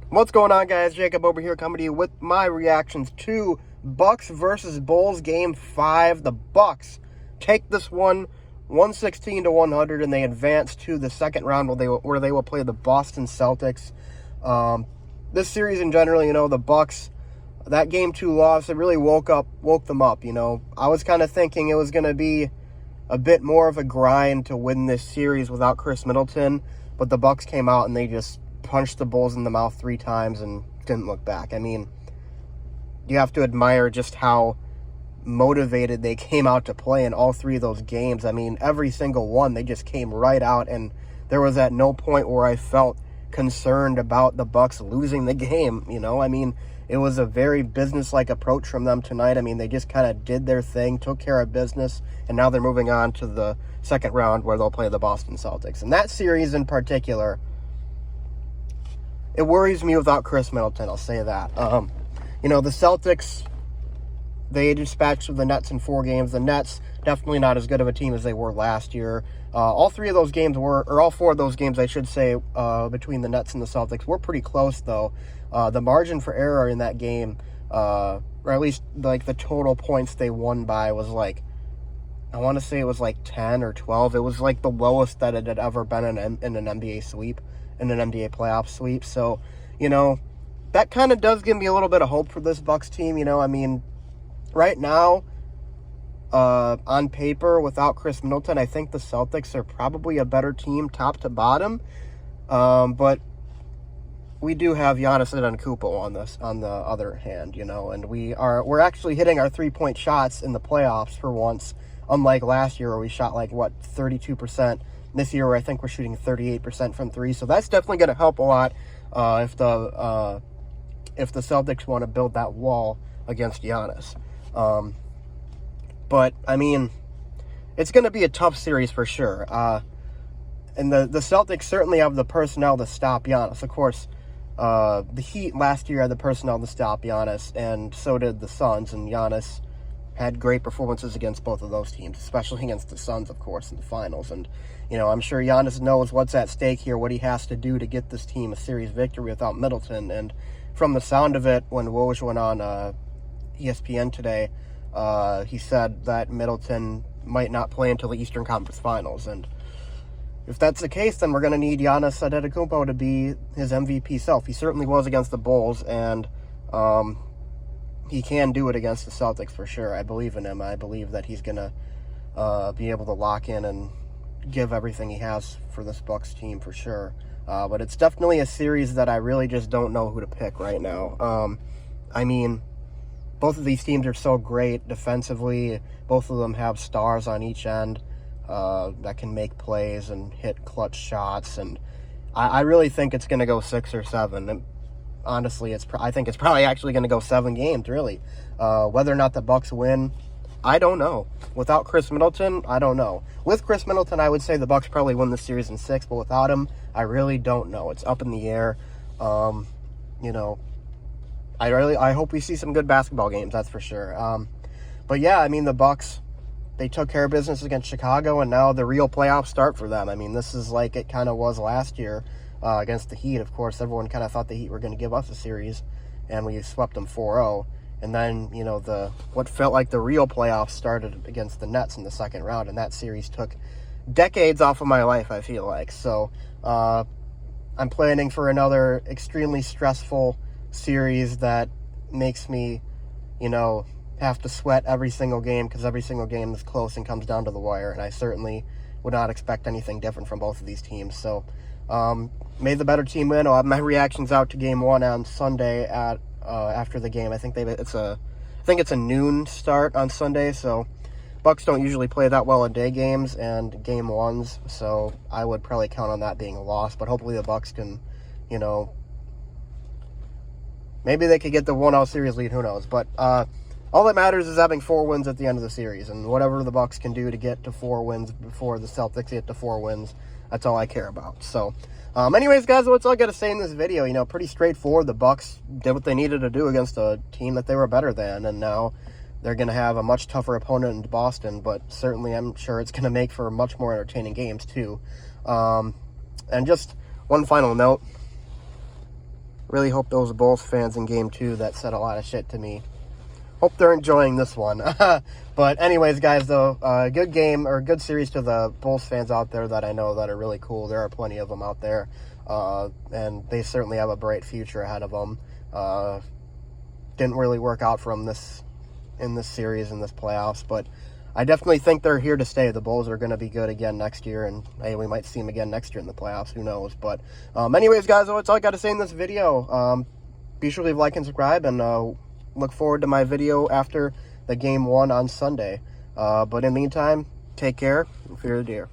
What's going on, guys? Jacob over here coming to you with my reactions to Bucks versus Bulls Game 5. The Bucks take this one 116-100, and they advance to the second round where they will play the Boston Celtics. This series in general, the Bucks, that Game 2 loss, it really woke them up. I was kind of thinking it was going to be a bit more of a grind to win this series without Chris Middleton, but the Bucks came out and they just punched the Bulls in the mouth 3 times and didn't look back. I mean, you have to admire just how motivated they came out to play in all 3 of those games. I mean, every single one, they just came right out, and there was at no point where I felt concerned about the Bucks losing the game. I mean, it was a very business-like approach from them tonight. I mean, they just kind of did their thing, took care of business, and now they're moving on to the second round where they'll play the Boston Celtics. And that series in particular, it worries me without Chris Middleton, I'll say that. The Celtics, they dispatched the Nets in 4 games. The Nets, definitely not as good of a team as they were last year. All 4 of those games, I should say, between the Nets and the Celtics were pretty close, though. The margin for error in that game, or at least like the total points they won by, was like, I want to say it was like 10 or 12. It was like the lowest that it had ever been in an NBA sweep, in an NBA playoff sweep. So, that kind of does give me a little bit of hope for this Bucks team. I mean, right now, on paper, without Chris Middleton, I think the Celtics are probably a better team top to bottom. But we do have Giannis Antetokounmpo on the other hand, and we're actually hitting our 3-point shots in the playoffs for once, unlike last year where we shot 32%. This year, where I think we're shooting 38% from 3, so that's definitely going to help a lot if the Celtics want to build that wall against Giannis. But I mean, it's going to be a tough series for sure. And the Celtics certainly have the personnel to stop Giannis. Of course, the Heat last year had the personnel to stop Giannis, and so did the Suns. And Giannis had great performances against both of those teams, especially against the Suns, of course, in the finals. And, I'm sure Giannis knows what's at stake here, what he has to do to get this team a series victory without Middleton. And from the sound of it, when Woj went on ESPN today, he said that Middleton might not play until the Eastern Conference Finals. And if that's the case, then we're going to need Giannis Antetokounmpo to be his MVP self. He certainly was against the Bulls, and he can do it against the Celtics for sure. I believe in him. I believe that he's going to be able to lock in and give everything he has for this Bucks team for sure. But it's definitely a series that I really just don't know who to pick right now. I mean, both of these teams are so great defensively. Both of them have stars on each end that can make plays and hit clutch shots. And I really think it's going to go 6 or 7. And honestly, I think it's probably actually going to go 7 games, really. Whether or not the Bucks win, I don't know. Without Chris Middleton, I don't know. With Chris Middleton, I would say the Bucks probably win the series in 6, but without him, I really don't know. It's up in the air. I hope we see some good basketball games, that's for sure. But yeah, I mean, the Bucks, they took care of business against Chicago, and now the real playoffs start for them. I mean, this is like it kind of was last year against the Heat. Of course, everyone kind of thought the Heat were going to give us a series, and we swept them 4-0. And then, what felt like the real playoffs started against the Nets in the second round, and that series took decades off of my life, I feel like. So I'm planning for another extremely stressful series that makes me, have to sweat every single game, because every single game is close and comes down to the wire, and I certainly would not expect anything different from both of these teams. So may the better team win. I'll have my reactions out to Game 1 on Sunday at after the game. I think it's a noon start on Sunday, so Bucks don't usually play that well in day games and Game 1s, so I would probably count on that being a loss. But hopefully the Bucks can, maybe they could get the 1-0 series lead, who knows. But all that matters is having 4 wins at the end of the series, and whatever the Bucks can do to get to 4 wins before the Celtics get to 4 wins, that's all I care about. So anyways, guys, that's all I got to say in this video. Pretty straightforward. The Bucks did what they needed to do against a team that they were better than, and now they're going to have a much tougher opponent in Boston, but certainly I'm sure it's going to make for much more entertaining games too. And just one final note. Really hope those Bulls fans in Game 2 that said a lot of shit to me, hope they're enjoying this one. But anyways, guys, though, good game, or good series to the Bulls fans out there that I know that are really cool. There are plenty of them out there, and they certainly have a bright future ahead of them. Didn't really work out for them in this series, in this playoffs, but I definitely think they're here to stay. The Bulls are going to be good again next year, and hey, we might see them again next year in the playoffs. Who knows? But anyways, guys, that's all I got to say in this video. Be sure to leave a like and subscribe, and look forward to my video after the Game 1 on Sunday. But in the meantime, take care and fear the deer.